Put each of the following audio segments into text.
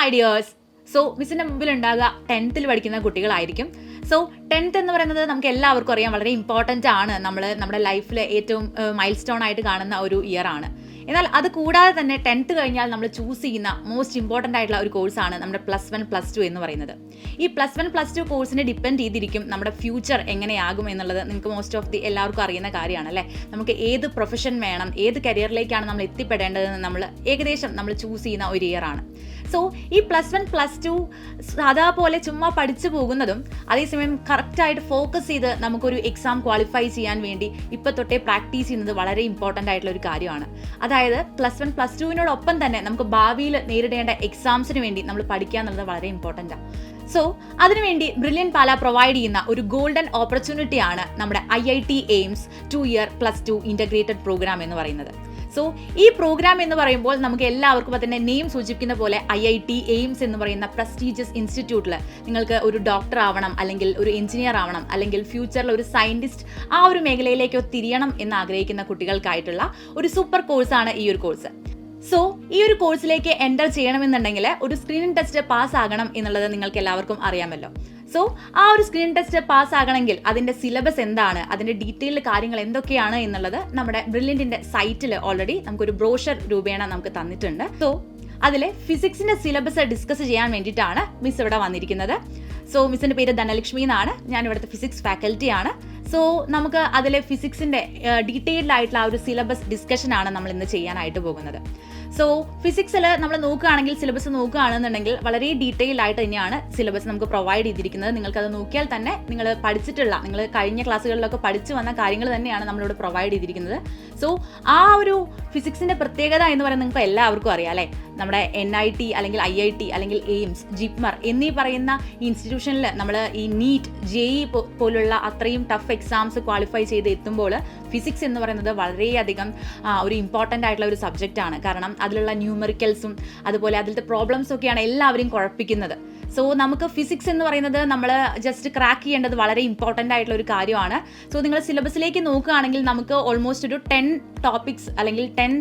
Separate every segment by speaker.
Speaker 1: My dears. So മിസ്സിൻ്റെ മുമ്പിൽ ഉണ്ടാകുക 10th പഠിക്കുന്ന കുട്ടികളായിരിക്കും. സോ 10th എന്ന് പറയുന്നത് നമുക്ക് എല്ലാവർക്കും അറിയാം വളരെ ഇമ്പോർട്ടൻ്റ് ആണ്. നമ്മുടെ ലൈഫിൽ ഏറ്റവും മൈൽ സ്റ്റോൺ ആയിട്ട് കാണുന്ന ഒരു ഇയർ ആണ്. എന്നാൽ അത് കൂടാതെ തന്നെ 10th കഴിഞ്ഞാൽ നമ്മൾ ചൂസ് ചെയ്യുന്ന മോസ്റ്റ് ഇമ്പോർട്ടൻ്റ് ആയിട്ടുള്ള ഒരു കോഴ്സാണ് നമ്മുടെ +1 +2 എന്ന് പറയുന്നത്. ഈ +1 +2 കോഴ്സിനെ ഡിപ്പെൻഡ് ചെയ്തിരിക്കും നമ്മുടെ ഫ്യൂച്ചർ എങ്ങനെയാകും എന്നുള്ളത് നിങ്ങൾക്ക് മോസ്റ്റ് ഓഫ് എല്ലാവർക്കും അറിയുന്ന കാര്യമാണ് അല്ലേ. നമുക്ക് ഏത് പ്രൊഫഷൻ വേണം, ഏത് കരിയറിലേക്കാണ് നമ്മൾ എത്തിപ്പെടേണ്ടതെന്ന് നമ്മൾ ഏകദേശം നമ്മൾ ചൂസ് ചെയ്യുന്ന ഒരു ഇയർ ആണ്. സോ ഈ +1 +2 സാധാ പോലെ ചുമ്മാ പഠിച്ചു പോകുന്നതും അതേസമയം കറക്റ്റായിട്ട് ഫോക്കസ് ചെയ്ത് നമുക്കൊരു എക്സാം ക്വാളിഫൈ ചെയ്യാൻ വേണ്ടി ഇപ്പം തൊട്ടേ പ്രാക്ടീസ് ചെയ്യുന്നത് വളരെ ഇമ്പോർട്ടൻ്റ് ആയിട്ടുള്ള ഒരു കാര്യമാണ്. അതായത് +1 +2 തന്നെ നമുക്ക് ഭാവിയിൽ നേരിടേണ്ട എക്സാംസിന് വേണ്ടി നമ്മൾ പഠിക്കുക എന്നുള്ളത് വളരെ ഇമ്പോർട്ടൻ്റാണ്. സോ അതിനുവേണ്ടി ബ്രില്യൻ പാല പ്രൊവൈഡ് ചെയ്യുന്ന ഒരു ഗോൾഡൻ ഓപ്പർച്യൂണിറ്റിയാണ് നമ്മുടെ IIT AIIMS 2-year +2 integrated programme എന്ന് പറയുന്നത്. സോ ഈ പ്രോഗ്രാം എന്ന് പറയുമ്പോൾ നമുക്ക് എല്ലാവർക്കും അതിൻ്റെ നെയിം സൂചിപ്പിക്കുന്ന പോലെ IIT എയിംസ് എന്ന് പറയുന്ന പ്രസ്റ്റീജിയസ് ഇൻസ്റ്റിറ്റ്യൂട്ടിൽ നിങ്ങൾക്ക് ഒരു ഡോക്ടർ ആവണം, അല്ലെങ്കിൽ ഒരു എഞ്ചിനീയർ ആവണം, അല്ലെങ്കിൽ ഫ്യൂച്ചറിൽ ഒരു സയൻറ്റിസ്റ്റ് ആ ഒരു മേഖലയിലേക്കോ തിരിയണം എന്ന് ആഗ്രഹിക്കുന്ന കുട്ടികൾക്കായിട്ടുള്ള ഒരു സൂപ്പർ കോഴ്സാണ് ഈ ഒരു കോഴ്സ്. സോ ഈ ഒരു കോഴ്സിലേക്ക് എൻ്റർ ചെയ്യണമെന്നുണ്ടെങ്കിൽ ഒരു സ്ക്രീനിങ് ടെസ്റ്റ് പാസ് ആകണം എന്നുള്ളത് നിങ്ങൾക്ക് എല്ലാവർക്കും അറിയാമല്ലോ. സോ ആ ഒരു സ്ക്രീൻ ടെസ്റ്റ് പാസ് ആകണമെങ്കിൽ അതിൻ്റെ സിലബസ് എന്താണ്, അതിൻ്റെ ഡീറ്റെയിൽഡ് കാര്യങ്ങൾ എന്തൊക്കെയാണ് എന്നുള്ളത് നമ്മുടെ ബ്രില്യൻറ്റിൻ്റെ സൈറ്റിൽ ഓൾറെഡി നമുക്കൊരു ബ്രോഷർ രൂപേണ നമുക്ക് തന്നിട്ടുണ്ട്. സോ അതിലെ ഫിസിക്സിൻ്റെ സിലബസ് ഡിസ്കസ് ചെയ്യാൻ വേണ്ടിയിട്ടാണ് മിസ് ഇവിടെ വന്നിരിക്കുന്നത്. സോ മിസ്സിൻ്റെ പേര് ധനലക്ഷ്മി എന്നാണ്, ഞാൻ ഇവിടുത്തെ ഫിസിക്സ് ഫാക്കൽറ്റിയാണ്. സോ നമുക്ക് അതിലെ ഫിസിക്സിൻ്റെ ഡീറ്റെയിൽഡ് ആയിട്ടുള്ള ആ ഒരു സിലബസ് ഡിസ്കഷനാണ് നമ്മൾ ഇന്ന് ചെയ്യാനായിട്ട് പോകുന്നത്. സോ ഫിസിക്സിൽ നമ്മൾ നോക്കുകയാണെങ്കിൽ, സിലബസ് നോക്കുകയാണെന്നുണ്ടെങ്കിൽ വളരെ ഡീറ്റെയിൽഡ് ആയിട്ട് തന്നെയാണ് സിലബസ് നമുക്ക് പ്രൊവൈഡ് ചെയ്തിരിക്കുന്നത്. നിങ്ങൾക്കത് നോക്കിയാൽ തന്നെ നിങ്ങൾ കഴിഞ്ഞ ക്ലാസ്സുകളിലൊക്കെ പഠിച്ചു വന്ന കാര്യങ്ങൾ തന്നെയാണ് നമ്മളിവിടെ പ്രൊവൈഡ് ചെയ്തിരിക്കുന്നത്. സോ ആ ഒരു ഫിസിക്സിൻ്റെ പ്രത്യേകത എന്ന് പറയുന്നത് നിങ്ങൾക്ക് എല്ലാവർക്കും അറിയാം അല്ലേ. നമ്മുടെ NIT അല്ലെങ്കിൽ IIT അല്ലെങ്കിൽ എയിംസ്, ജിപ്മർ എന്നീ പറയുന്ന ഇൻസ്റ്റിറ്റ്യൂഷനിൽ നമ്മൾ ഈ നീറ്റ്, JEE പോലുള്ള അത്രയും ടഫ് എക്സാംസ് ക്വാളിഫൈ ചെയ്ത് എത്തുമ്പോൾ ഫിസിക്സ് എന്ന് പറയുന്നത് വളരെയധികം ഒരു ഇമ്പോർട്ടൻ്റ് ആയിട്ടുള്ള ഒരു സബ്ജക്റ്റാണ്. കാരണം അതിലുള്ള ന്യൂമറിക്കൽസും അതുപോലെ അതിലത്തെ പ്രോബ്ലംസും ഒക്കെയാണ് എല്ലാവരെയും കുഴപ്പിക്കുന്നത്. സോ നമുക്ക് ഫിസിക്സ് എന്ന് പറയുന്നത് നമ്മൾ ജസ്റ്റ് ക്രാക്ക് ചെയ്യേണ്ടത് വളരെ ഇമ്പോർട്ടൻ്റ് ആയിട്ടുള്ള ഒരു കാര്യമാണ്. സോ നിങ്ങൾ സിലബസിലേക്ക് നോക്കുകയാണെങ്കിൽ നമുക്ക് ഓൾമോസ്റ്റ് ഒരു 10 ടോപ്പിക്സ് അല്ലെങ്കിൽ 10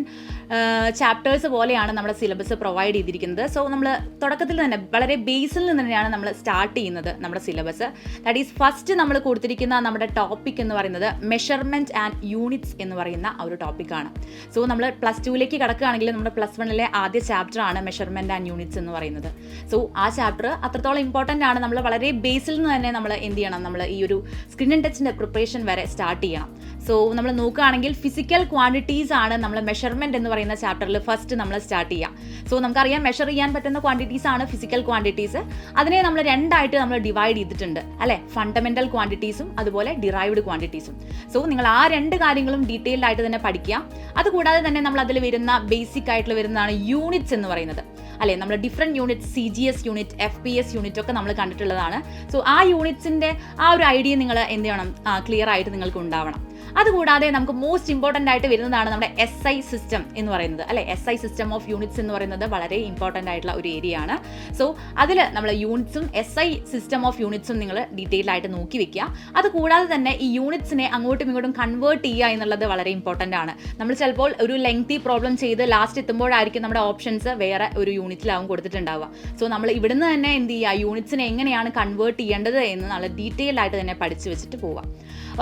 Speaker 1: ചാപ്റ്റേഴ്സ് പോലെയാണ് നമ്മുടെ സിലബസ് പ്രൊവൈഡ് ചെയ്തിരിക്കുന്നത്. സോ നമ്മൾ തുടക്കത്തിൽ തന്നെ വളരെ ബേസിൽ നിന്ന് തന്നെയാണ് നമ്മൾ സ്റ്റാർട്ട് ചെയ്യുന്നത് നമ്മുടെ സിലബസ്. ദാറ്റ് ഈസ് ഫസ്റ്റ് നമ്മൾ കൊടുത്തിരിക്കുന്ന നമ്മുടെ ടോപ്പിക് എന്ന് പറയുന്നത് മെഷർമെൻറ്റ് ആൻഡ് യൂണിറ്റ്സ് എന്ന് പറയുന്ന ഒരു ടോപ്പിക്കാണ്. സോ നമ്മൾ +2ലേക്ക് കിടക്കുകയാണെങ്കിൽ നമ്മുടെ +1 ആദ്യ ചാപ്റ്ററാണ് മെഷർമെൻറ്റ് ആൻഡ് യൂണിറ്റ്സ് എന്ന് പറയുന്നത്. സോ ആ ചാപ്റ്റർ അത്രത്തോളം ഇമ്പോർട്ടൻ്റ് ആണ്. നമ്മൾ വളരെ ബേസിൽ നിന്ന് തന്നെ നമ്മൾ എന്ത് ചെയ്യണം, നമ്മൾ ഈ ഒരു സ്ക്രീൻ ടെസ്റ്റിൻ്റെ പ്രിപ്പറേഷൻ വരെ സ്റ്റാർട്ട് ചെയ്യണം. സോ നമ്മൾ നോക്കുകയാണെങ്കിൽ ഫിസിക്കൽ ക്വാണ്ടിറ്റീസ് ആണ് നമ്മൾ മെഷർമെൻറ്റ് എന്ന് പറയുന്ന ചാപ്റ്ററിൽ ഫസ്റ്റ് നമ്മൾ സ്റ്റാർട്ട് ചെയ്യാം. സോ നമുക്കറിയാം മെഷർ ചെയ്യാൻ പറ്റുന്ന ക്വാണ്ടിറ്റീസ് ആണ് ഫിസിക്കൽ ക്വാണ്ടിറ്റീസ്. അതിനെ നമ്മൾ രണ്ടായിട്ട് നമ്മൾ ഡിവൈഡ് ചെയ്തിട്ടുണ്ട് അല്ലേ, ഫണ്ടമെൻ്റൽ ക്വാണ്ടിറ്റീസും അതുപോലെ ഡിറൈവ്ഡ് ക്വാണ്ടിറ്റീസും. സോ നിങ്ങൾ ആ 2 കാര്യങ്ങളും ഡീറ്റെയിൽഡ് ആയിട്ട് തന്നെ പഠിക്കുക. അതുകൂടാതെ തന്നെ നമ്മൾ അതിൽ വരുന്ന ബേസിക് ആയിട്ടുള്ള വരുന്നതാണ് യൂണിറ്റ്സ് എന്ന് പറയുന്നത് അല്ലേ. നമ്മൾ different units, CGS unit, FPS unit ഒക്കെ നമ്മൾ കണ്ടിട്ടുള്ളതാണ്. സോ ആ യൂണിറ്റ്സിൻ്റെ ആ ഒരു ഐഡിയ നിങ്ങൾ എന്ത് ചെയ്യണം, ക്ലിയർ ആയിട്ട് നിങ്ങൾക്ക് ഉണ്ടാവണം. അതുകൂടാതെ നമുക്ക് മോസ്റ്റ് ഇമ്പോർട്ടൻ്റ് ആയിട്ട് വരുന്നതാണ് നമ്മുടെ SI സിസ്റ്റം എന്ന് പറയുന്നത് അല്ലേ. SI സിസ്റ്റം ഓഫ് യൂണിറ്റ്സ് എന്ന് പറയുന്നത് വളരെ ഇമ്പോർട്ടൻ്റ് ആയിട്ടുള്ള ഒരു ഏരിയ ആണ്. സോ അതിൽ നമ്മൾ യൂണിറ്റ്സും SI സിസ്റ്റം ഓഫ് യൂണിറ്റ്സും നിങ്ങൾ ഡീറ്റെയിൽ ആയിട്ട് നോക്കി വെക്കുക. അതുകൂടാതെ തന്നെ ഈ യൂണിറ്റ്സിനെ അങ്ങോട്ടും ഇങ്ങോട്ടും കൺവേർട്ട് ചെയ്യുക എന്നുള്ളത് വളരെ ഇമ്പോർട്ടൻ്റ് ആണ്. നമ്മൾ ചിലപ്പോൾ ഒരു ലെങ്തി പ്രോബ്ലം ചെയ്ത് ലാസ്റ്റ് എത്തുമ്പോഴായിരിക്കും നമ്മുടെ ഓപ്ഷൻസ് വേറെ ഒരു യൂണിറ്റിലാവും കൊടുത്തിട്ടുണ്ടാവുക. സോ നമ്മൾ ഇവിടുന്ന് തന്നെ എന്ത് ചെയ്യുക, യൂണിറ്റ്സിനെ എങ്ങനെയാണ് കൺവേർട്ട് ചെയ്യേണ്ടത് എന്ന് നല്ല ഡീറ്റെയിൽ ആയിട്ട് തന്നെ പഠിച്ചു വെച്ചിട്ട് പോവാം.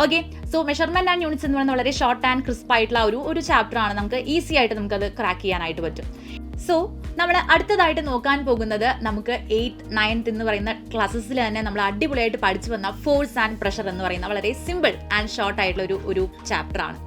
Speaker 1: Okay. So measurement and units എന്ന് പറയുന്നത് വളരെ ഷോർട്ട് ആൻഡ് ക്രിസ്പ് ആയിട്ടുള്ള ഒരു ചാപ്റ്റർ ആണ്. നമുക്ക് ഈസി ആയിട്ട് നമുക്കത് ക്രാക്ക് ചെയ്യാനായിട്ട് പറ്റും. സോ നമ്മൾ അടുത്തതായിട്ട് നോക്കാൻ പോകുന്നത് നമുക്ക് 8th 9th എന്ന് പറയുന്ന ക്ലാസ്സസിൽ തന്നെ നമ്മൾ അടിപൊളിയായിട്ട് പഠിച്ചു വന്ന ഫോഴ്സ് ആൻഡ് പ്രഷർ എന്ന് പറയുന്ന വളരെ സിമ്പിൾ ആൻഡ് ഷോർട്ട് ആയിട്ടുള്ള ഒരു ചാപ്റ്റർ ആണ്.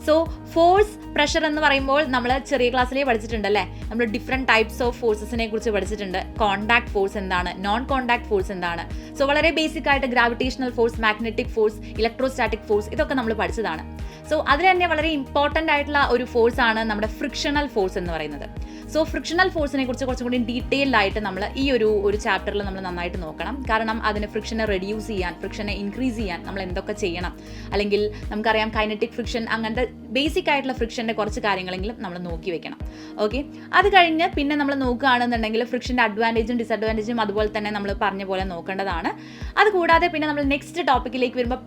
Speaker 1: സോ ഫോഴ്സ്, പ്രഷർ എന്ന് പറയുമ്പോൾ നമ്മൾ ചെറിയ ക്ലാസ്സിലേ പഠിച്ചിട്ടുണ്ടല്ലേ. നമ്മൾ ഡിഫറെൻറ്റ് ടൈപ്സ് ഓഫ് ഫോഴ്സസിനെ കുറിച്ച് പഠിച്ചിട്ടുണ്ട്. കോണ്ടാക്ട് ഫോഴ്സ് എന്താണ്, നോൺ കോണ്ടാക്ട് ഫോഴ്സ് എന്താണ്. സോ വളരെ ബേസിക് ആയിട്ട് gravitational force, magnetic force, electrostatic force ഇതൊക്കെ നമ്മൾ പഠിച്ചതാണ്. സോ അതിൽ തന്നെ വളരെ ഇമ്പോർട്ടൻ്റ് ആയിട്ടുള്ള ഒരു ഫോഴ്സ് ആണ് നമ്മുടെ ഫ്രിക്ഷണൽ ഫോഴ്സ് എന്ന് പറയുന്നത്. സോ ഫ്രിക്ഷണൽ ഫോഴ്സിനെ കുറിച്ച് കുറച്ചും കൂടി ഡീറ്റെയിൽഡ് ആയിട്ട് നമ്മൾ ഈ ഒരു ചാപ്റ്ററിൽ നമ്മൾ നന്നായിട്ട് നോക്കണം. കാരണം അതിന് ഫ്രിക്ഷനെ റെഡ്യൂസ് ചെയ്യാൻ, ഫ്രിക്ഷനെ ഇൻക്രീസ് ചെയ്യാൻ നമ്മൾ എന്തൊക്കെ ചെയ്യണം, അല്ലെങ്കിൽ നമുക്കറിയാം കൈനറ്റിക് ഫ്രിക്ഷൻ, അങ്ങനത്തെ ബേസിക് ആയിട്ടുള്ള ഫ്രിക്ഷൻ്റെ കുറച്ച് കാര്യങ്ങളെങ്കിലും നമ്മൾ നോക്കി വെക്കണം. ഓക്കെ. അത് കഴിഞ്ഞ് പിന്നെ നമ്മൾ നോക്കുകയാണെന്നുണ്ടെങ്കിൽ ഫ്രിക്ഷൻ്റെ അഡ്വാൻറ്റേജും ഡിസഡ്വാൻറ്റേജും അതുപോലെ തന്നെ നമ്മൾ പറഞ്ഞ പോലെ നോക്കേണ്ടതാണ്. അതുകൂടാതെ പിന്നെ നമ്മൾ നെക്സ്റ്റ് ടോപ്പിക്കിലേക്ക് വരുമ്പോൾ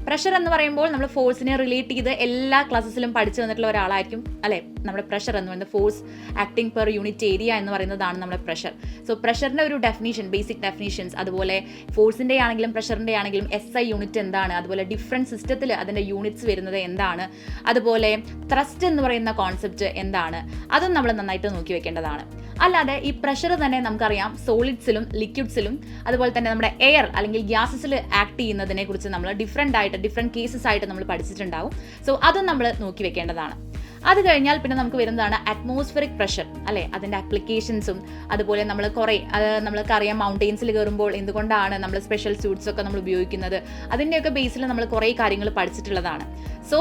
Speaker 1: പ്രഷർ എന്ന് പറയുമ്പോൾ നമ്മൾ ഫോഴ്സിനെ റിലേറ്റ് ചെയ്ത് എല്ലാ ക്ലാസ്സസിലും പഠിച്ചു വന്നിട്ടുള്ള ഒരാളായിരിക്കും അല്ലേ. നമ്മുടെ പ്രഷർ എന്ന് പറയുന്നത് force acting per unit area എന്ന് പറയുന്നതാണ് നമ്മുടെ പ്രഷർ. സോ പ്രഷറിൻ്റെ ഒരു ഡെഫിനേഷൻ, ബേസിക് ഡെഫിനേഷൻസ്, അതുപോലെ ഫോഴ്സിൻ്റെ ആണെങ്കിലും പ്രഷറിൻ്റെ ആണെങ്കിലും SI യൂണിറ്റ് എന്താണ്, അതുപോലെ ഡിഫറെൻറ്റ് സിസ്റ്റത്തിൽ അതിൻ്റെ യൂണിറ്റ്സ് വരുന്നത് എന്താണ്, അതുപോലെ ത്രസ്റ്റ് എന്ന് പറയുന്ന കോൺസെപ്റ്റ് എന്താണ്, അതും നമ്മൾ നന്നായിട്ട് നോക്കി വെക്കേണ്ടതാണ്. അല്ലാതെ ഈ പ്രഷർ തന്നെ നമുക്കറിയാം സോളിഡ്സിലും ലിക്വിഡ്സിലും അതുപോലെ തന്നെ നമ്മുടെ എയർ അല്ലെങ്കിൽ ഗ്യാസസിൽ ആക്ട് ചെയ്യുന്നതിനെ കുറിച്ച് നമ്മൾ ഡിഫറെൻറ്റ് കേസസ് ആയിട്ട് നമ്മൾ പഠിച്ചിട്ടുണ്ടാവും. സോ അതും നമ്മൾ നോക്കി വെക്കേണ്ടതാണ്. അത് കഴിഞ്ഞാൽ പിന്നെ നമുക്ക് വരുന്നതാണ് അറ്റ്മോസ്ഫിയറിക് പ്രഷർ അല്ലേ. അതിൻ്റെ ആപ്ലിക്കേഷൻസും അതുപോലെ നമ്മൾക്കറിയാം മൗണ്ടെയിൻസിൽ കയറുമ്പോൾ എന്തുകൊണ്ടാണ് നമ്മൾ സ്പെഷ്യൽ സ്യൂട്ട്സ് ഒക്കെ നമ്മൾ ഉപയോഗിക്കുന്നത്, അതിൻ്റെയൊക്കെ ബേസിൽ നമ്മൾ കുറേ കാര്യങ്ങൾ പഠിച്ചിട്ടുള്ളതാണ്. സോ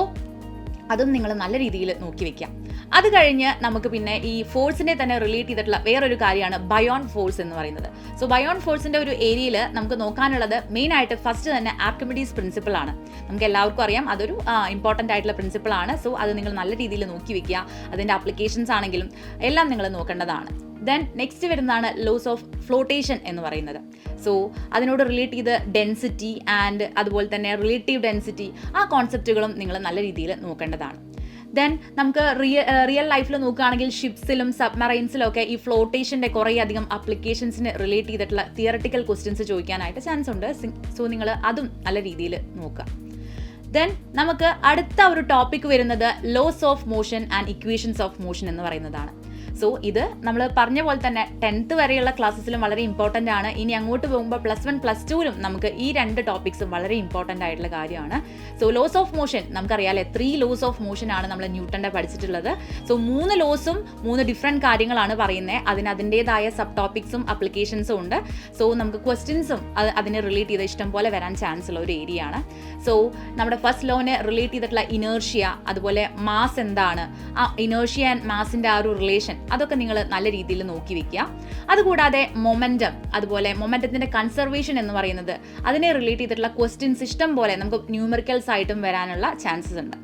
Speaker 1: അതും നിങ്ങൾ നല്ല രീതിയിൽ നോക്കി വെക്കാം. അത് കഴിഞ്ഞ് നമുക്ക് പിന്നെ ഈ ഫോഴ്സിനെ തന്നെ റിലേറ്റ് ചെയ്തിട്ടുള്ള വേറൊരു കാര്യമാണ് ബയോൺ ഫോഴ്സ് എന്ന് പറയുന്നത്. സോ ബയോൺ ഫോഴ്സിൻ്റെ ഒരു ഏരിയയിൽ നമുക്ക് നോക്കാനുള്ളത് മെയിനായിട്ട് ഫസ്റ്റ് തന്നെ ആർക്കിമിഡീസ് പ്രിൻസിപ്പിൾ ആണ്. നമുക്ക് എല്ലാവർക്കും അറിയാം അതൊരു ഇമ്പോർട്ടൻ്റ് ആയിട്ടുള്ള പ്രിൻസിപ്പിൾ ആണ്. സോ അത് നിങ്ങൾ നല്ല രീതിയിൽ നോക്കി വെക്കുക. അതിൻ്റെ ആപ്ലിക്കേഷൻസ് ആണെങ്കിലും എല്ലാം നിങ്ങൾ നോക്കേണ്ടതാണ്. ദെൻ നെക്സ്റ്റ് വരുന്നതാണ് ലോസ് ഓഫ് ഫ്ലോട്ടേഷൻ എന്ന് പറയുന്നത്. സോ അതിനോട് റിലേറ്റ് ചെയ്ത് ഡെൻസിറ്റി ആൻഡ് അതുപോലെ തന്നെ റിലേറ്റീവ് ഡെൻസിറ്റി, ആ കോൺസെപ്റ്റുകളും നിങ്ങൾ നല്ല രീതിയിൽ നോക്കേണ്ടതാണ്. ദെൻ നമുക്ക് റിയൽ ലൈഫിൽ നോക്കുകയാണെങ്കിൽ ഷിപ്സിലും സബ്മറൈൻസിലും ഒക്കെ ഈ ഫ്ലോട്ടേഷൻ്റെ കുറേ അധികം ആപ്ലിക്കേഷൻസിന് റിലേറ്റ് ചെയ്തിട്ടുള്ള തിയറട്ടിക്കൽ ക്വസ്റ്റ്യൻസ് ചോദിക്കാനായിട്ട് ചാൻസ് ഉണ്ട്. സോ നിങ്ങൾ അതും നല്ല രീതിയിൽ നോക്കുക. ദെൻ നമുക്ക് അടുത്ത ഒരു ടോപ്പിക് വരുന്നത് laws of motion and equations of motion എന്ന് പറയുന്നതാണ്. സോ ഇത് നമ്മൾ പറഞ്ഞ പോലെ തന്നെ 10th വരെയുള്ള ക്ലാസ്സസിലും വളരെ ഇമ്പോർട്ടൻ്റ് ആണ്. ഇനി അങ്ങോട്ട് പോകുമ്പോൾ +1 +2ലും നമുക്ക് ഈ 2 ടോപ്പിക്സും വളരെ ഇമ്പോർട്ടൻ്റ് ആയിട്ടുള്ള കാര്യമാണ്. സോ ലോസ് ഓഫ് മോഷൻ നമുക്കറിയാമല്ലേ, 3 ലോസ് ഓഫ് മോഷൻ ആണ് നമ്മൾ ന്യൂട്ടൻ്റെ പഠിച്ചിട്ടുള്ളത്. സോ 3 ലോസും 3 ഡിഫറെൻറ്റ് കാര്യങ്ങളാണ് പറയുന്നത്. അതിൻ്റേതായ സബ് ടോപ്പിക്സും ആപ്ലിക്കേഷൻസും ഉണ്ട്. സോ നമുക്ക് ക്വസ്റ്റ്യൻസും അതിനെ റിലേറ്റ് ചെയ്ത് ഇഷ്ടം പോലെ വരാൻ ചാൻസ് ഉള്ള ഒരു ഏരിയ ആണ്. സോ നമ്മുടെ ഫസ്റ്റ് ലോനെ റിലേറ്റ് ചെയ്തിട്ടുള്ള ഇനേർഷ്യ, അതുപോലെ മാസ് എന്താണ്, ആ ഇനേർഷ്യ ആൻഡ് മാസിൻ്റെ ആ ഒരു റിലേഷൻ, അതൊക്കെ നിങ്ങൾ നല്ല രീതിയിൽ നോക്കി വെക്കുക. അതുകൂടാതെ മൊമെൻറ്റം, അതുപോലെ മൊമെൻറ്റത്തിൻ്റെ കൺസർവേഷൻ എന്ന് പറയുന്നത്, അതിനെ റിലേറ്റ് ചെയ്തിട്ടുള്ള ക്വസ്റ്റ്യൻസ് ഇഷ്ടം പോലെ നമുക്ക് ന്യൂമറിക്കൽസ് ആയിട്ടും വരാനുള്ള ചാൻസസ് ഉണ്ട്.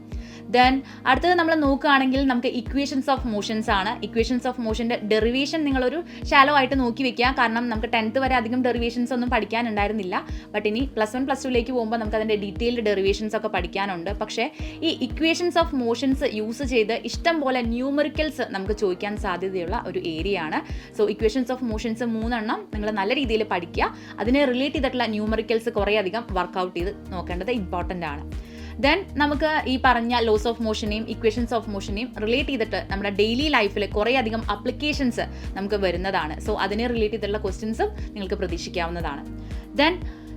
Speaker 1: ദെൻ അടുത്തത് നമ്മൾ നോക്കുകയാണെങ്കിൽ നമുക്ക് ഇക്വേഷൻസ് ഓഫ് മോഷൻസ് ആണ്. ഇക്വേഷൻസ് ഓഫ് മോഷൻ്റെ ഡെറിവേഷൻ നിങ്ങളൊരു ഷാലോ ആയിട്ട് നോക്കി വെക്കുക. കാരണം നമുക്ക് 10th വരെ അധികം ഡെറിവേഷൻസ് ഒന്നും പഠിക്കാനുണ്ടായിരുന്നില്ല. ബട്ട് ഇനി +1 +2ലേക്ക് പോകുമ്പോൾ നമുക്ക് അതിൻ്റെ ഡീറ്റെയിൽഡ് ഡെറിവേഷൻസ് ഒക്കെ പഠിക്കാനുണ്ട്. പക്ഷേ ഈ ഇക്വേഷൻസ് ഓഫ് മോഷൻസ് യൂസ് ചെയ്ത് ഇഷ്ടം പോലെ ന്യൂമറിക്കൽസ് നമുക്ക് ചോദിക്കാൻ സാധ്യതയുള്ള ഒരു ഏരിയ ആണ്. സോ ഇക്വേഷൻസ് ഓഫ് മോഷൻസ് 3 എണ്ണം നിങ്ങൾ നല്ല രീതിയിൽ പഠിക്കുക. അതിനെ റിലേറ്റ് ചെയ്തിട്ടുള്ള ന്യൂമറിക്കൽസ് കുറേ അധികം വർക്കൗട്ട് ചെയ്ത് നോക്കേണ്ടത് ഇമ്പോർട്ടൻ്റ് ആണ്. ദെൻ നമുക്ക് ഈ പറഞ്ഞ ലോസ് ഓഫ് മോഷനെയും ഇക്വേഷൻസ് ഓഫ് മോഷനെയും റിലേറ്റ് ചെയ്തിട്ട് നമ്മുടെ ഡെയിലി ലൈഫിൽ കുറേ അധികം ആപ്ലിക്കേഷൻസ് നമുക്ക് വരുന്നതാണ്. സോ അതിനെ റിലേറ്റ് ചെയ്തിട്ടുള്ള ക്വസ്റ്റ്യൻസും നിങ്ങൾക്ക് പ്രതീക്ഷിക്കാവുന്നതാണ്. ദെൻ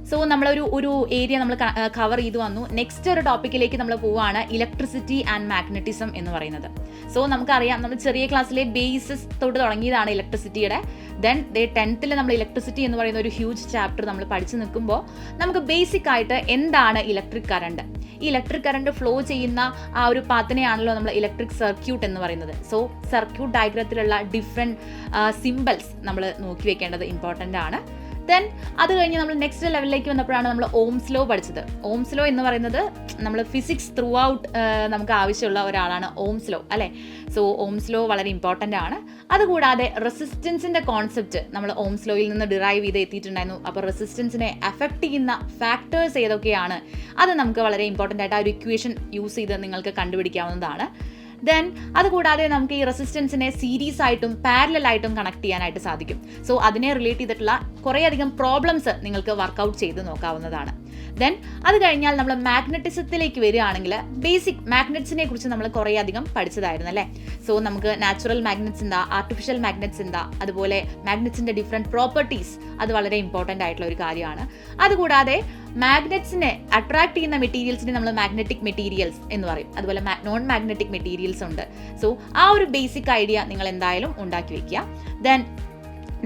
Speaker 1: സോ നമ്മളൊരു ഏരിയ നമ്മൾ കവർ ചെയ്തു വന്നു. നെക്സ്റ്റ് ഒരു ടോപ്പിക്കിലേക്ക് നമ്മൾ പോവുകയാണ്, ഇലക്ട്രിസിറ്റി ആൻഡ് മാഗ്നറ്റിസം എന്ന് പറയുന്നത്. സോ നമുക്കറിയാം നമ്മൾ ചെറിയ ക്ലാസ്സിലെ ബേസിസ് തൊട്ട് തുടങ്ങിയതാണ് ഇലക്ട്രിസിറ്റിയുടെ. ദെൻ 10th നമ്മൾ ഇലക്ട്രിസിറ്റി എന്ന് പറയുന്ന ഒരു ഹ്യൂജ് ചാപ്റ്റർ നമ്മൾ പഠിച്ചു നിൽക്കുമ്പോൾ നമുക്ക് ബേസിക് ആയിട്ട് എന്താണ് ഇലക്ട്രിക് കറണ്ട്, ഈ ഇലക്ട്രിക് കറണ്ട് ഫ്ലോ ചെയ്യുന്ന ആ ഒരു പാത്തിനെയാണല്ലോ നമ്മൾ ഇലക്ട്രിക് സർക്യൂട്ട് എന്ന് പറയുന്നത്. സോ സർക്യൂട്ട് ഡയഗ്രത്തിലുള്ള ഡിഫറെൻറ്റ് സിംബൽസ് നമ്മൾ നോക്കി വെക്കേണ്ടത് ഇമ്പോർട്ടൻ്റ് ആണ്. ദെൻ അത് കഴിഞ്ഞ് നമ്മൾ നെക്സ്റ്റ് ലെവലിലേക്ക് വന്നപ്പോഴാണ് നമ്മൾ ഓംസ് ലോ പഠിച്ചത്. ഓംസ് ലോ എന്ന് പറയുന്നത് നമ്മൾ ഫിസിക്സ് ത്രൂ ഔട്ട് നമുക്ക് ആവശ്യമുള്ള ഒരാളാണ് ഓംസ് ലോ അല്ലേ. സോ ഓംസ് ലോ വളരെ ഇമ്പോർട്ടൻ്റ് ആണ്. അതുകൂടാതെ റെസിസ്റ്റൻസിൻ്റെ കോൺസെപ്റ്റ് നമ്മൾ ഓംസ് ലോയിൽ നിന്ന് ഡിറൈവ് ചെയ്ത് എത്തിയിട്ടുണ്ടായിരുന്നു. അപ്പോൾ റെസിസ്റ്റൻസിനെ അഫക്റ്റ് ചെയ്യുന്ന ഫാക്ടേഴ്സ് ഏതൊക്കെയാണ്, അത് നമുക്ക് വളരെ ഇമ്പോർട്ടൻ്റ് ആയിട്ട് ആ ഒരു ഇക്വേഷൻ യൂസ് ചെയ്ത് നിങ്ങൾക്ക് കണ്ടുപിടിക്കാവുന്നതാണ്. ദെൻ അതുകൂടാതെ നമുക്ക് ഈ റെസിസ്റ്റൻസിനെ സീരീസ് ആയിട്ടും പാരലൽ ആയിട്ടും കണക്ട് ചെയ്യാനായിട്ട് സാധിക്കും. സോ അതിനെ റിലേറ്റ് ചെയ്തിട്ടുള്ള കുറേയധികം പ്രോബ്ലംസ് നിങ്ങൾക്ക് വർക്കൗട്ട് ചെയ്ത് നോക്കാവുന്നതാണ്. ദെൻ അത് കഴിഞ്ഞാൽ നമ്മൾ മാഗ്നറ്റിസത്തിലേക്ക് വരികയാണെങ്കിൽ ബേസിക് മാഗ്നറ്റ്സിനെ കുറിച്ച് നമ്മൾ കുറേയധികം പഠിച്ചതായിരുന്നു അല്ലേ. സോ നമുക്ക് നാച്ചുറൽ മാഗ്നറ്റ്സ് എന്താ, ആർട്ടിഫിഷ്യൽ മാഗ്നറ്റ്സ് എന്താ, അതുപോലെ മാഗ്നറ്റ്സിൻ്റെ ഡിഫറെൻറ്റ് പ്രോപ്പർട്ടീസ്, അത് വളരെ ഇമ്പോർട്ടൻ്റ് ആയിട്ടുള്ള ഒരു കാര്യമാണ്. അതുകൂടാതെ മാഗ്നറ്റ്സിനെ അട്രാക്ട് ചെയ്യുന്ന മെറ്റീരിയൽസിനെ നമ്മൾ മാഗ്നറ്റിക് മെറ്റീരിയൽസ് എന്ന് പറയും. അതുപോലെ നോൺ മാഗ്നറ്റിക് മെറ്റീരിയൽസ് ഉണ്ട്. സോ ആ ഒരു ബേസിക് ഐഡിയ നിങ്ങൾ എന്തായാലും ഉണ്ടാക്കി വെക്കുക. ദെൻ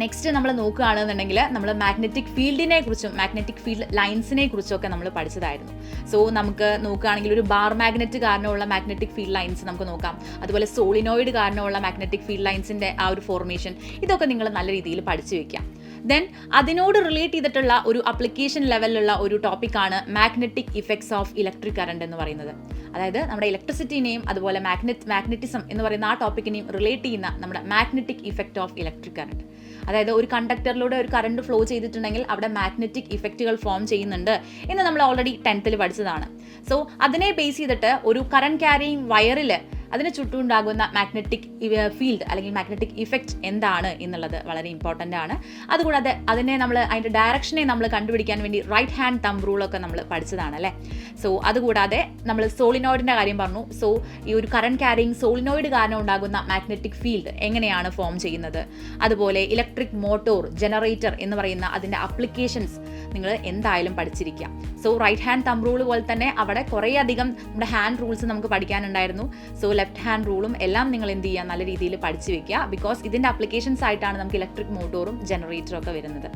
Speaker 1: നെക്സ്റ്റ് നമ്മൾ നോക്കുകയാണെന്നുണ്ടെങ്കിൽ നമ്മൾ മാഗ്നറ്റിക് ഫീൽഡിനെ കുറിച്ചും മാഗ്നറ്റിക് ഫീൽഡ് ലൈൻസിനെ കുറിച്ചൊക്കെ നമ്മൾ പഠിച്ചതായിരുന്നു. സോ നമുക്ക് നോക്കുകയാണെങ്കിൽ ഒരു ബാർ മാഗ്നറ്റ് കാരണമുള്ള മാഗ്നറ്റിക് ഫീൽഡ് ലൈൻസ് നമുക്ക് നോക്കാം. അതുപോലെ സോളിനോയിഡ് കാരണമുള്ള മാഗ്നറ്റിക് ഫീൽഡ് ലൈൻസിൻ്റെ ആ ഒരു ഫോർമേഷൻ, ഇതൊക്കെ നിങ്ങൾ നല്ല രീതിയിൽ പഠിച്ചു വയ്ക്കാം. ദെൻ അതിനോട് റിലേറ്റ് ചെയ്തിട്ടുള്ള ഒരു അപ്ലിക്കേഷൻ ലെവലിലുള്ള ഒരു ടോപ്പിക്കാണ് magnetic effects of electric current എന്ന് പറയുന്നത്. അതായത് നമ്മുടെ ഇലക്ട്രിസിറ്റിനെയും അതുപോലെ മാഗ്നറ്റിസം എന്ന് പറയുന്ന ആ ടോപ്പിക്കിനെയും റിലേറ്റ് ചെയ്യുന്ന നമ്മുടെ magnetic effect of electric current. അതായത് ഒരു കണ്ടക്ടറിലൂടെ ഒരു കറണ്ട് ഫ്ലോ ചെയ്തിട്ടുണ്ടെങ്കിൽ അവിടെ മാഗ്നറ്റിക് ഇഫക്റ്റുകൾ ഫോം ചെയ്യുന്നുണ്ട് എന്ന് നമ്മൾ ഓൾറെഡി 10th പഠിച്ചതാണ്. സോ അതിനെ ബേസ് ചെയ്തിട്ട് ഒരു കറണ്ട് ക്യാരിയിങ് വയറിൽ അതിന് ചുറ്റുമുണ്ടാകുന്ന മാഗ്നറ്റിക് ഫീൽഡ് അല്ലെങ്കിൽ മാഗ്നറ്റിക് ഇഫക്റ്റ് എന്താണ് എന്നുള്ളത് വളരെ ഇമ്പോർട്ടൻ്റ് ആണ്. അതുകൂടാതെ അതിൻ്റെ ഡയറക്ഷനെ നമ്മൾ കണ്ടുപിടിക്കാൻ വേണ്ടി റൈറ്റ് ഹാൻഡ് തമ്പ് റൂളൊക്കെ നമ്മൾ പഠിച്ചതാണ് അല്ലേ. സോ അതുകൂടാതെ നമ്മൾ സോളിനോയിഡിൻ്റെ കാര്യം പറഞ്ഞു. സോ ഈ ഒരു കറണ്ട് ക്യാരിയിങ് സോളിനോയിഡ് കാരണം ഉണ്ടാകുന്ന മാഗ്നറ്റിക് ഫീൽഡ് എങ്ങനെയാണ് ഫോം ചെയ്യുന്നത്, അതുപോലെ ഇലക്ട്രിക് മോട്ടോർ, ജനറേറ്റർ എന്ന് പറയുന്ന അതിൻ്റെ അപ്ലിക്കേഷൻസ് നിങ്ങൾ എന്തായാലും പഠിച്ചിരിക്കുക. So right hand thumb rule പോലെ തന്നെ അവിടെ കുറേയധികം നമ്മുടെ ഹാൻഡ് റൂൾസ് നമുക്ക് പഠിക്കാനുണ്ടായിരുന്നു. സോ ലെഫ്റ്റ് ഹാൻഡ് റൂളും എല്ലാം നിങ്ങൾ എന്ത് ചെയ്യുക, നല്ല രീതിയിൽ പഠിച്ചു വെക്കുക. ബിക്കോസ് ഇതിൻ്റെ അപ്ലിക്കേഷൻസ് ആയിട്ടാണ് നമുക്ക് ഇലക്ട്രിക് മോട്ടോറും ജനറേറ്ററും ഒക്കെ വരുന്നത്.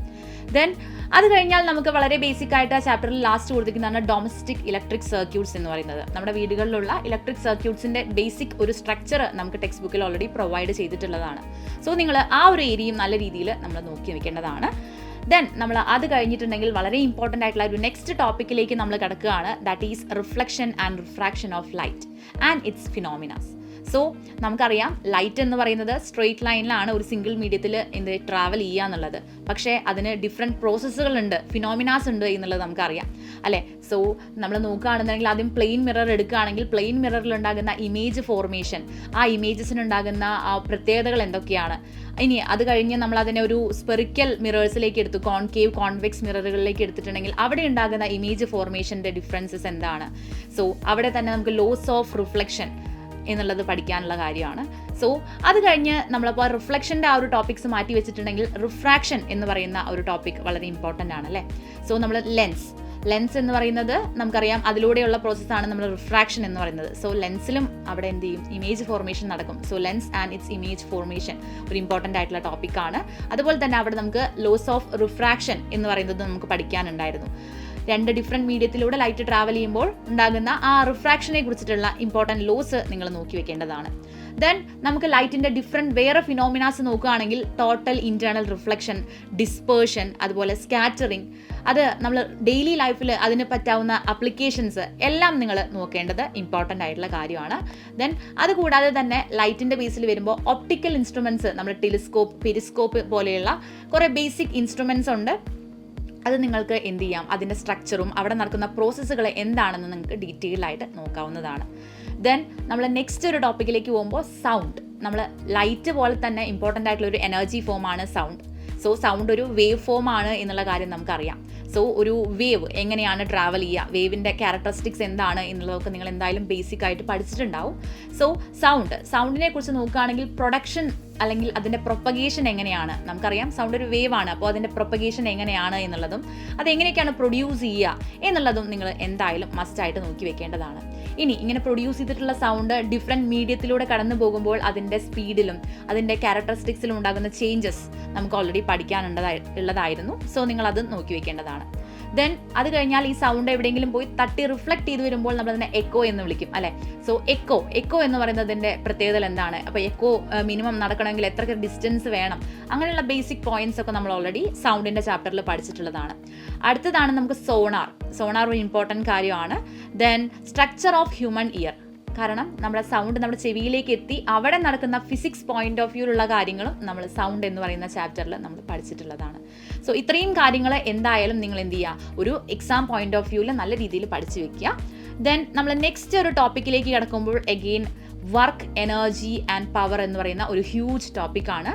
Speaker 1: ദെൻ അത് കഴിഞ്ഞാൽ നമുക്ക് വളരെ ബേസിക് ആയിട്ട് ആ ചാപ്റ്ററിൽ ലാസ്റ്റ് കൊടുത്തിരിക്കുന്നതാണ് ഡൊമസ്റ്റിക് ഇലക്ട്രിക് സർക്യൂട്ട്സ് എന്ന് പറയുന്നത്. നമ്മുടെ വീടുകളിലുള്ള ഇലക്ട്രിക് സർക്യൂട്ട്സിൻ്റെ ബേസിക് ഒരു സ്ട്രക്ചർ നമുക്ക് ടെക്സ്റ്റ് ബുക്കിൽ ഓൾറെഡി പ്രൊവൈഡ് ചെയ്തിട്ടുള്ളതാണ്. സോ നിങ്ങൾ ആ ഒരു ഏരിയയും നല്ല രീതിയിൽ നമ്മൾ നോക്കി വെക്കേണ്ടതാണ്. ദെൻ നമ്മൾ അത് കഴിഞ്ഞിട്ടുണ്ടെങ്കിൽ വളരെ ഇമ്പോർട്ടൻ്റ് ആയിട്ടുള്ള ഒരു നെക്സ്റ്റ് ടോപ്പിക്കിലേക്ക് നമ്മൾ കിടക്കുകയാണ്. That is reflection and refraction of light and it's ഫിനോമിനാസ്. So നമുക്കറിയാം ലൈറ്റ് എന്ന് പറയുന്നത് സ്ട്രെയിറ്റ് ലൈനിലാണ് ഒരു സിംഗിൾ മീഡിയത്തിൽ ട്രാവൽ ചെയ്യുക എന്നുള്ളത്. പക്ഷേ അതിന് ഡിഫറെൻറ്റ് പ്രോസസ്സുകളുണ്ട്, ഫിനോമിനാസ് ഉണ്ട് എന്നുള്ളത് നമുക്കറിയാം അല്ലേ. സോ നമ്മൾ നോക്കുകയാണെന്നുണ്ടെങ്കിൽ ആദ്യം പ്ലെയിൻ മിറർ എടുക്കുകയാണെങ്കിൽ പ്ലെയിൻ മിററിൽ ഉണ്ടാകുന്ന ഇമേജ് ഫോർമേഷൻ, ആ ഇമേജസിനുണ്ടാകുന്ന ആ പ്രത്യേകതകൾ എന്തൊക്കെയാണ്. ഇനി അത് കഴിഞ്ഞ് നമ്മൾ അതിനെ ഒരു സ്പെറിക്കൽ മിറേഴ്സിലേക്ക് എടുത്തു, കോൺകേവ് കോൺവെക്സ് മിററുകളിലേക്ക് എടുത്തിട്ടുണ്ടെങ്കിൽ അവിടെ ഉണ്ടാകുന്ന ഇമേജ് ഫോർമേഷൻ്റെ ഡിഫറൻസസ് എന്താണ്. സോ അവിടെ തന്നെ നമുക്ക് ലോസ് ഓഫ് റിഫ്ലക്ഷൻ എന്നുള്ളത് പഠിക്കാനുള്ള കാര്യമാണ്. സോ അത് കഴിഞ്ഞ് നമ്മളിപ്പോൾ റിഫ്ലക്ഷൻ്റെ ആ ഒരു ടോപ്പിക്സ് മാറ്റി വെച്ചിട്ടുണ്ടെങ്കിൽ റിഫ്രാക്ഷൻ എന്ന് പറയുന്ന ഒരു ടോപ്പിക് വളരെ ഇമ്പോർട്ടൻ്റ് ആണ് അല്ലേ. സോ നമ്മൾ ലെൻസ് എന്ന് പറയുന്നത് നമുക്കറിയാം അതിലൂടെയുള്ള പ്രോസസ്സാണ് നമ്മൾ റിഫ്രാക്ഷൻ എന്ന് പറയുന്നത്. സോ ലെൻസിലും അവിടെ എന്ത് ചെയ്യും, ഇമേജ് ഫോർമേഷൻ നടക്കും. So lens and it's image formation ഒരു ഇമ്പോർട്ടൻ്റ് ആയിട്ടുള്ള ടോപ്പിക്കാണ്. അതുപോലെ തന്നെ അവിടെ നമുക്ക് ലോസ് ഓഫ് റിഫ്രാക്ഷൻ എന്ന് പറയുന്നത് നമുക്ക് പഠിക്കാനുണ്ടായിരുന്നു. 2 ഡിഫറെൻറ്റ് മീഡിയത്തിലൂടെ ലൈറ്റ് ട്രാവൽ ചെയ്യുമ്പോൾ ഉണ്ടാകുന്ന ആ റിഫ്രാക്ഷനെ കുറിച്ചിട്ടുള്ള ഇമ്പോർട്ടൻറ്റ് ലോസ് നിങ്ങൾ നോക്കി വെക്കേണ്ടതാണ്. ദെൻ നമുക്ക് ലൈറ്റിൻ്റെ വേറെ ഫിനോമിനാസ് നോക്കുകയാണെങ്കിൽ ടോട്ടൽ ഇൻറ്റേർണൽ റിഫ്ലക്ഷൻ, ഡിസ്പേർഷൻ, അതുപോലെ സ്കാറ്ററിങ്, അത് നമ്മൾ ഡെയിലി ലൈഫിൽ അതിന് പറ്റാവുന്ന അപ്ലിക്കേഷൻസ് എല്ലാം നിങ്ങൾ നോക്കേണ്ടത് ഇമ്പോർട്ടൻ്റ് ആയിട്ടുള്ള കാര്യമാണ്. ദെൻ അതുകൂടാതെ തന്നെ ലൈറ്റിൻ്റെ ബേസിൽ വരുമ്പോൾ ഒപ്റ്റിക്കൽ ഇൻസ്ട്രുമെൻറ്റ്സ്, നമ്മൾ ടെലിസ്കോപ്പ്, പെരിസ്കോപ്പ് പോലെയുള്ള കുറേ ബേസിക് ഇൻസ്ട്രുമെൻറ്റ്സ് ഉണ്ട്. അത് നിങ്ങൾക്ക് എന്ത് ചെയ്യാം, അതിൻ്റെ സ്ട്രക്ചറും അവിടെ നടക്കുന്ന പ്രോസസ്സുകൾ എന്താണെന്ന് നിങ്ങൾക്ക് ഡീറ്റെയിൽ ആയിട്ട് നോക്കാവുന്നതാണ്. ദെൻ നമ്മൾ നെക്സ്റ്റ് ഒരു ടോപ്പിക്കിലേക്ക് പോകുമ്പോൾ സൗണ്ട്. നമ്മൾ ലൈറ്റ് പോലെ തന്നെ ഇമ്പോർട്ടൻ്റ് ആയിട്ടുള്ള ഒരു എനർജി ഫോമാണ് സൗണ്ട്. സോ സൗണ്ട് ഒരു വേവ് ഫോം ആണ് എന്നുള്ള കാര്യം നമുക്കറിയാം. സോ ഒരു വേവ് എങ്ങനെയാണ് ട്രാവൽ ചെയ്യുക, വേവിൻ്റെ ക്യാരക്ടറിസ്റ്റിക്സ് എന്താണ് എന്നുള്ളതൊക്കെ നിങ്ങൾ എന്തായാലും ബേസിക് ആയിട്ട് പഠിച്ചിട്ടുണ്ടാവും. സോ സൗണ്ടിനെ കുറിച്ച് നോക്കുകയാണെങ്കിൽ പ്രൊഡക്ഷൻ അല്ലെങ്കിൽ അതിൻ്റെ പ്രൊപ്പഗേഷൻ എങ്ങനെയാണ്, നമുക്കറിയാം സൗണ്ട് ഒരു വേവ് ആണ്. അപ്പോൾ അതിൻ്റെ പ്രൊപ്പഗേഷൻ എങ്ങനെയാണ് എന്നുള്ളതും അതെങ്ങനെയൊക്കെയാണ് പ്രൊഡ്യൂസ് ചെയ്യുക എന്നുള്ളതും നിങ്ങൾ എന്തായാലും മസ്റ്റായിട്ട് നോക്കി വെക്കേണ്ടതാണ്. ഇനി ഇങ്ങനെ പ്രൊഡ്യൂസ് ചെയ്തിട്ടുള്ള സൗണ്ട് ഡിഫറെൻറ്റ് മീഡിയത്തിലൂടെ കടന്നു പോകുമ്പോൾ അതിൻ്റെ സ്പീഡിലും അതിൻ്റെ ക്യാരക്ടറിസ്റ്റിക്സിലും ഉണ്ടാകുന്ന ചേഞ്ചസ് നമുക്ക് ഓൾറെഡി പഠിക്കാനുള്ളതായിരുന്നു. സോ നിങ്ങളത് നോക്കി വെക്കേണ്ടതാണ്. ദെൻ അത് കഴിഞ്ഞാൽ ഈ സൗണ്ട് എവിടെയെങ്കിലും പോയി തട്ടി റിഫ്ലക്ട് ചെയ്ത് വരുമ്പോൾ നമ്മൾ അതിനെ എക്കോ എന്ന് വിളിക്കും അല്ലേ. സോ എക്കോ എന്ന് പറയുന്നതിൻ്റെ പ്രത്യേകത എന്താണ്, അപ്പോൾ എക്കോ മിനിമം നടക്കണമെങ്കിൽ എത്ര ഡിസ്റ്റൻസ് വേണം, അങ്ങനെയുള്ള ബേസിക് പോയിന്റ്സ് ഒക്കെ നമ്മൾ ഓൾറെഡി സൗണ്ടിൻ്റെ ചാപ്റ്ററിൽ പഠിച്ചിട്ടുള്ളതാണ്. അടുത്തതാണ് നമുക്ക് സോണാർ ഒരു ഇമ്പോർട്ടൻറ്റ് കാര്യമാണ്. Then structure of human year, കാരണം നമ്മുടെ സൗണ്ട് നമ്മുടെ ചെവിയിലേക്ക് എത്തി അവിടെ നടക്കുന്ന ഫിസിക്സ് പോയിന്റ് ഓഫ് വ്യൂലുള്ള കാര്യങ്ങളും നമ്മൾ സൗണ്ട് എന്ന് പറയുന്ന ചാപ്റ്ററിൽ നമ്മൾ പഠിച്ചിട്ടുള്ളതാണ്. സോ ഇത്രയും കാര്യങ്ങൾ എന്തായാലും നിങ്ങൾ എന്ത് ചെയ്യുക, ഒരു എക്സാം പോയിന്റ് ഓഫ് വ്യൂവിൽ നല്ല രീതിയിൽ പഠിച്ചു വെക്കുക. ദെൻ നമ്മൾ നെക്സ്റ്റ് ഒരു ടോപ്പിക്കിലേക്ക് കിടക്കുമ്പോൾ again work, energy and power എന്ന് പറയുന്ന ഒരു ഹ്യൂജ് ടോപ്പിക്കാണ്.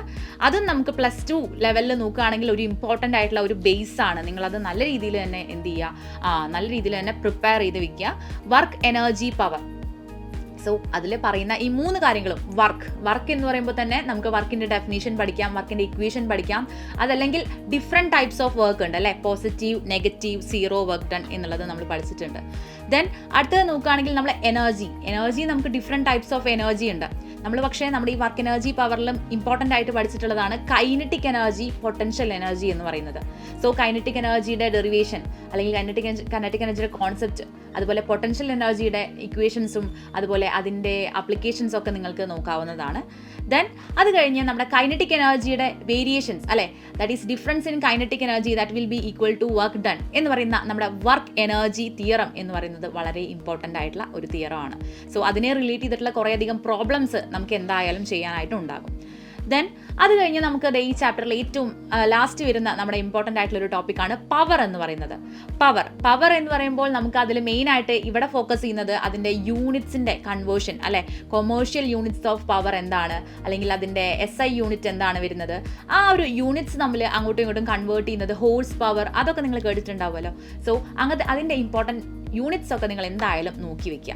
Speaker 1: അതും നമുക്ക് +2 ലെവലിൽ നോക്കുകയാണെങ്കിൽ ഒരു ഇമ്പോർട്ടൻ്റ് ആയിട്ടുള്ള ഒരു ബേസ് ആണ്. നിങ്ങളത് നല്ല രീതിയിൽ തന്നെ എന്ത് ചെയ്യുക, നല്ല രീതിയിൽ തന്നെ പ്രിപ്പയർ ചെയ്ത് വെക്കുക. Work, energy, power. സോ അതിൽ പറയുന്ന ഈ 3 കാര്യങ്ങളും വർക്ക് എന്ന് പറയുമ്പോൾ തന്നെ നമുക്ക് വർക്കിൻ്റെ ഡെഫിനേഷൻ പഠിക്കാം, വർക്കിൻ്റെ ഇക്വേഷൻ പഠിക്കാം. അതല്ലെങ്കിൽ ഡിഫറെൻറ്റ് ടൈപ്സ് ഓഫ് വർക്ക് ഉണ്ട് അല്ലേ, positive, negative, zero work done എന്നുള്ളത് നമ്മൾ പഠിച്ചിട്ടുണ്ട്. ദെൻ അടുത്തത് നോക്കുകയാണെങ്കിൽ നമ്മൾ എനർജി നമുക്ക് ഡിഫറെൻറ്റ് ടൈപ്സ് ഓഫ് എനർജി ഉണ്ട്. നമ്മൾ പക്ഷേ നമ്മുടെ ഈ വർക്ക് എനർജി പവറിലും ഇമ്പോർട്ടൻ്റ് ആയിട്ട് പഠിച്ചിട്ടുള്ളതാണ് കൈനറ്റിക് എനർജി, പൊട്ടൻഷ്യൽ എനർജി എന്ന് പറയുന്നത്. സോ കൈനറ്റിക് എനർജിയുടെ ഡെറിവേഷൻ അല്ലെങ്കിൽ കൈനറ്റിക് എനർജിയുടെ കോൺസെപ്റ്റ്, അതുപോലെ പൊട്ടൻഷ്യൽ എനർജിയുടെ ഇക്വേഷൻസും അതുപോലെ അതിൻ്റെ അപ്ലിക്കേഷൻസും ഒക്കെ നിങ്ങൾക്ക് നോക്കാവുന്നതാണ്. ദെൻ അത് കഴിഞ്ഞ് നമ്മുടെ കൈനറ്റിക് എനർജിയുടെ വേരിയേഷൻസ് അല്ലേ, that is difference in kinetic energy that will be equal to work done എന്ന് പറയുന്ന നമ്മുടെ വർക്ക് എനർജി തിയറം എന്ന് പറയുന്നത് വളരെ ഇമ്പോർട്ടൻ്റ് ആയിട്ടുള്ള ഒരു തിയറമാണ്. സോ അതിനെ റിലേറ്റ് ചെയ്തിട്ടുള്ള കുറേയധികം പ്രോബ്ലംസ് നമുക്ക് എന്തായാലും ചെയ്യാനായിട്ടും ഉണ്ടാകും. ദെൻ അത് കഴിഞ്ഞ് നമുക്ക് ഈ ചാപ്റ്ററിൽ ഏറ്റവും ലാസ്റ്റ് വരുന്ന നമ്മുടെ ഇമ്പോർട്ടൻ്റ് ആയിട്ടുള്ള ഒരു ടോപ്പിക്കാണ് പവർ എന്ന് പറയുന്നത്. പവർ എന്ന് പറയുമ്പോൾ നമുക്ക് അതിൽ മെയിനായിട്ട് ഇവിടെ ഫോക്കസ് ചെയ്യുന്നത് അതിൻ്റെ യൂണിറ്റ്സിൻ്റെ കൺവേർഷൻ അല്ലെ, കൊമേഴ്ഷ്യൽ യൂണിറ്റ്സ് ഓഫ് പവർ എന്താണ്, അല്ലെങ്കിൽ അതിൻ്റെ SI യൂണിറ്റ് എന്താണ് വരുന്നത്, ആ ഒരു യൂണിറ്റ്സ് നമ്മൾ അങ്ങോട്ടും ഇങ്ങോട്ടും കൺവേർട്ട് ചെയ്യുന്നത്, ഹോഴ്സ് പവർ, അതൊക്കെ നിങ്ങൾ കേട്ടിട്ടുണ്ടാവുമല്ലോ. സോ അങ്ങനത്തെ അതിൻ്റെ ഇമ്പോർട്ടൻറ്റ് യൂണിറ്റ്സ് ഒക്കെ നിങ്ങൾ എന്തായാലും നോക്കി വെക്കുക.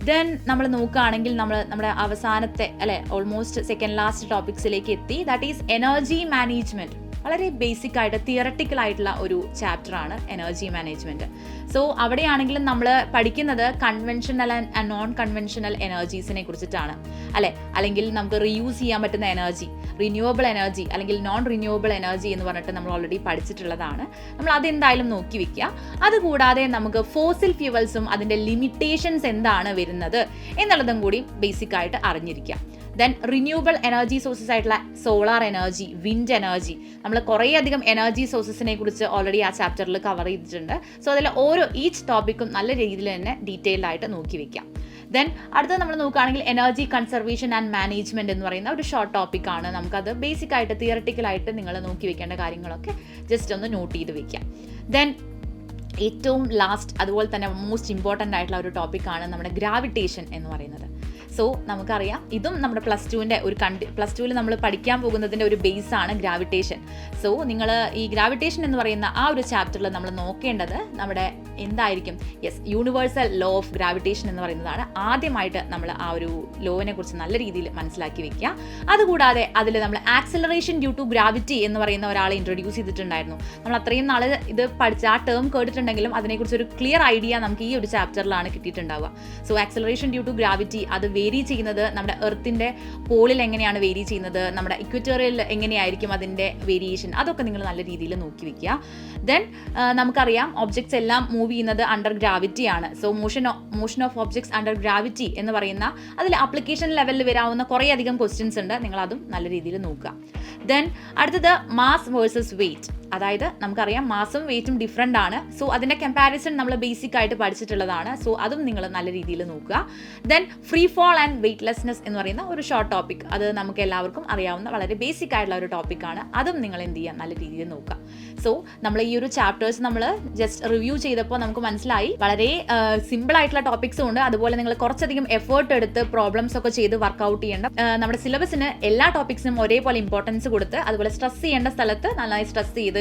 Speaker 1: ദെൻ നമ്മൾ നോക്കുകയാണെങ്കിൽ നമ്മുടെ അവസാനത്തെ അല്ലെ ഓൾമോസ്റ്റ് സെക്കൻഡ് ലാസ്റ്റ് ടോപ്പിക്സിലേക്ക് എത്തി. That is energy management. വളരെ ബേസിക് ആയിട്ട് തിയറട്ടിക്കൽ ആയിട്ടുള്ള ഒരു ചാപ്റ്ററാണ് എനർജി മാനേജ്മെൻറ്റ്. സോ അവിടെയാണെങ്കിലും നമ്മൾ പഠിക്കുന്നത് കൺവെൻഷണൽ ആൻഡ് നോൺ കൺവെൻഷണൽ എനർജീസിനെ കുറിച്ചിട്ടാണ് അല്ലേ, അല്ലെങ്കിൽ നമുക്ക് റീയൂസ് ചെയ്യാൻ പറ്റുന്ന എനർജി, റിന്യൂവബിൾ എനർജി അല്ലെങ്കിൽ നോൺ റിന്യൂവബിൾ എനർജി എന്ന് പറഞ്ഞിട്ട് നമ്മൾ ഓൾറെഡി പഠിച്ചിട്ടുള്ളതാണ്. നമ്മൾ അതെന്തായാലും നോക്കി വെക്കുക. അതുകൂടാതെ നമുക്ക് ഫോസിൽ ഫ്യൂവൽസും അതിൻ്റെ ലിമിറ്റേഷൻസ് എന്താണ് വരുന്നത് എന്നുള്ളതും കൂടി ബേസിക് ആയിട്ട് അറിഞ്ഞിരിക്കുക. ദെൻ റിന്യൂവബിൾ എനർജി സോഴ്സസ് ആയിട്ടുള്ള സോളാർ എനർജി, വിൻഡ് എനർജി, നമ്മൾ കുറേയധികം എനർജി സോഴ്സസിനെ കുറിച്ച് ഓൾറെഡി ആ ചാപ്റ്ററിൽ കവർ ചെയ്തിട്ടുണ്ട്. സോ അതിൽ ഈച്ച് ടോപ്പിക്കും നല്ല രീതിയിൽ തന്നെ ഡീറ്റെയിൽഡ് ആയിട്ട് നോക്കി വെക്കാം. ദെൻ അടുത്തത് നമ്മൾ നോക്കുകയാണെങ്കിൽ എനർജി കൺസർവേഷൻ ആൻഡ് മാനേജ്മെൻറ്റ് എന്ന് പറയുന്ന ഒരു ഷോർട്ട് ടോപ്പിക്കാണ്. നമുക്കത് ബേസിക് ആയിട്ട് തിയറട്ടിക്കലായിട്ട് നിങ്ങൾ നോക്കി വെക്കേണ്ട കാര്യങ്ങളൊക്കെ ജസ്റ്റ് ഒന്ന് നോട്ട് ചെയ്ത് വെക്കാം. ദെൻ ഏറ്റവും ലാസ്റ്റ് അതുപോലെ തന്നെ മോസ്റ്റ് ഇമ്പോർട്ടൻ്റ് ആയിട്ടുള്ള ഒരു ടോപ്പിക്കാണ് നമ്മുടെ ഗ്രാവിറ്റേഷൻ എന്ന് പറയുന്നത്. സോ നമുക്കറിയാം ഇതും നമ്മുടെ പ്ലസ് ടുവിൽ നമ്മൾ പഠിക്കാൻ പോകുന്നതിൻ്റെ ഒരു ബേസാണ് ഗ്രാവിറ്റേഷൻ. സോ നിങ്ങൾ ഈ ഗ്രാവിറ്റേഷൻ എന്ന് പറയുന്ന ആ ഒരു ചാപ്റ്ററിൽ നമ്മൾ നോക്കേണ്ടത് നമ്മുടെ എന്തായിരിക്കും, യൂണിവേഴ്സൽ ലോ ഓഫ് ഗ്രാവിറ്റേഷൻ എന്ന് പറയുന്നതാണ്. ആദ്യമായിട്ട് നമ്മൾ ആ ഒരു ലോവിനെ കുറിച്ച് നല്ല രീതിയിൽ മനസ്സിലാക്കി വെക്കുക. അതുകൂടാതെ അതിൽ നമ്മൾ ആക്സിലറേഷൻ ഡ്യൂ ടു ഗ്രാവിറ്റി എന്ന് പറയുന്ന ഒരാളെ ഇൻട്രൊഡ്യൂസ് ചെയ്തിട്ടുണ്ടായിരുന്നു. നമ്മൾ അത്രയും നാൾ ഇത് പഠിച്ച ആ ടേം കേട്ടിട്ടുണ്ടെങ്കിലും അതിനെക്കുറിച്ച് ഒരു ക്ലിയർ ഐഡിയ നമുക്ക് ഈ ഒരു ചാപ്റ്ററിലാണ് കിട്ടിയിട്ടുണ്ടാവുക. So acceleration due to gravity അത് വേരി ചെയ്യുന്നത് നമ്മുടെ എർത്തിൻ്റെ പോളിൽ എങ്ങനെയാണ് വേരി ചെയ്യുന്നത്, നമ്മുടെ ഇക്വറ്റോറിയൽ എങ്ങനെയായിരിക്കും അതിൻ്റെ വേരിയേഷൻ, അതൊക്കെ നിങ്ങൾ നല്ല രീതിയിൽ നോക്കി വെക്കുക. ദെൻ നമുക്കറിയാം ഒബ്ജക്ട്സ് എല്ലാം മൂവ് ചെയ്യുന്നത് അണ്ടർ ഗ്രാവിറ്റി ആണ്. So motion of objects under gravity എന്ന് പറയുന്ന അതിൽ ആപ്ലിക്കേഷൻ ലെവലിൽ വരാവുന്ന കുറേയധികം ക്വസ്റ്റ്യൻസ് ഉണ്ട്. നിങ്ങളതും നല്ല രീതിയിൽ നോക്കുക. ദെൻ അടുത്തത് മാസ് വേഴ്സസ് വെയിറ്റ്. അതായത് നമുക്കറിയാം മാസും വെയിറ്റും ഡിഫറെൻ്റ് ആണ്. സോ അതിൻ്റെ കമ്പാരിസൺ നമ്മൾ ബേസിക് ആയിട്ട് പഠിച്ചിട്ടുള്ളതാണ്. സോ അതും നിങ്ങൾ നല്ല രീതിയിൽ നോക്കുക. Then free fall and weightlessness എന്ന് പറയുന്ന ഒരു ഷോർട്ട് ടോപ്പിക്, അത് നമുക്ക് എല്ലാവർക്കും അറിയാവുന്ന വളരെ ബേസിക് ആയിട്ടുള്ള ഒരു ടോപ്പിക്കാണ്. അതും നിങ്ങൾ എന്ത് ചെയ്യുക, നല്ല രീതിയിൽ നോക്കുക. സോ നമ്മൾ ഈ ഒരു ചാപ്റ്റേഴ്സ് നമ്മൾ ജസ്റ്റ് റിവ്യൂ ചെയ്തപ്പോൾ നമുക്ക് മനസ്സിലായി വളരെ സിമ്പിൾ ആയിട്ടുള്ള ടോപ്പിക്സും ഉണ്ട്. അതുപോലെ നിങ്ങൾ കുറച്ചധികം എഫേർട്ട് എടുത്ത് പ്രോബ്ലംസ് ഒക്കെ ചെയ്ത് വർക്കൗട്ട് ചെയ്യേണ്ട, നമ്മുടെ സിലബസിന് എല്ലാ ടോപ്പിക്സിനും ഒരേപോലെ ഇമ്പോർട്ടൻസ് കൊടുത്ത് അതുപോലെ സ്ട്രെസ് ചെയ്യേണ്ട സ്ഥലത്ത് നന്നായി സ്ട്രെസ് ചെയ്ത്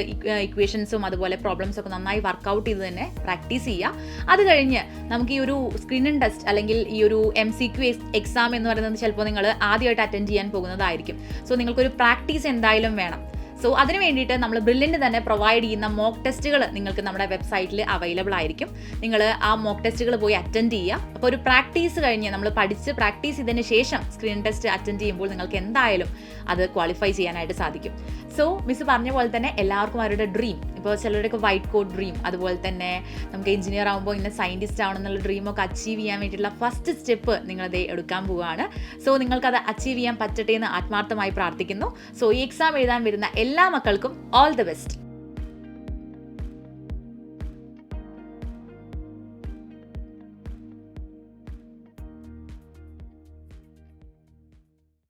Speaker 1: ഇക്വേഷൻസും അതുപോലെ പ്രോബ്ലംസ് ഒക്കെ നന്നായി വർക്കൗട്ട് ചെയ്ത് തന്നെ പ്രാക്ടീസ് ചെയ്യുക. അത് കഴിഞ്ഞ് നമുക്ക് ഈ ഒരു സ്ക്രീനിങ് ടെസ്റ്റ് അല്ലെങ്കിൽ ഈ ഒരു MCQ എക്സാം എന്ന് പറയുന്നത് ചിലപ്പോൾ നിങ്ങൾ ആദ്യമായിട്ട് അറ്റൻഡ് ചെയ്യാൻ പോകുന്നതായിരിക്കും. സോ നിങ്ങൾക്കൊരു പ്രാക്ടീസ് എന്തായാലും വേണം. സോ അതിന് വേണ്ടിയിട്ട് നമ്മൾ ബ്രില്യൻ്റ് തന്നെ പ്രൊവൈഡ് ചെയ്യുന്ന മോക്ക് ടെസ്റ്റുകൾ നിങ്ങൾക്ക് നമ്മുടെ വെബ്സൈറ്റിൽ അവൈലബിൾ ആയിരിക്കും. നിങ്ങൾ ആ മോക്ക് ടെസ്റ്റുകൾ പോയി അറ്റൻഡ് ചെയ്യുക. അപ്പോൾ ഒരു പ്രാക്ടീസ് കഴിഞ്ഞ് നമ്മൾ പഠിച്ച് പ്രാക്ടീസ് ചെയ്തതിന് ശേഷം സ്ക്രീൻ ടെസ്റ്റ് അറ്റൻഡ് ചെയ്യുമ്പോൾ നിങ്ങൾക്ക് എന്തായാലും അത് ക്വാളിഫൈ ചെയ്യാനായിട്ട് സാധിക്കും. സോ മിസ് പറഞ്ഞ പോലെ തന്നെ എല്ലാവർക്കും അവരുടെ ഡ്രീം, ഇപ്പോൾ ചിലരുടെയൊക്കെ വൈറ്റ് കോട്ട് ഡ്രീം, അതുപോലെ തന്നെ നമുക്ക് എഞ്ചിനീയർ ആകുമ്പോൾ ഇങ്ങനെ സയൻറ്റിസ്റ്റ് ആവണമെന്നുള്ള ഡ്രീമൊക്കെ അച്ചീവ് ചെയ്യാൻ വേണ്ടിയിട്ടുള്ള ഫസ്റ്റ് സ്റ്റെപ്പ് നിങ്ങളത് എടുക്കാൻ പോവുകയാണ്. സോ നിങ്ങൾക്കത് അച്ചീവ് ചെയ്യാൻ പറ്റട്ടെ എന്ന് ആത്മാർത്ഥമായി പ്രാർത്ഥിക്കുന്നു. സോ ഈ എക്സാം എഴുതാൻ വരുന്ന എല്ലാ മക്കൾക്കും ഓൾ ദി ബെസ്റ്റ്.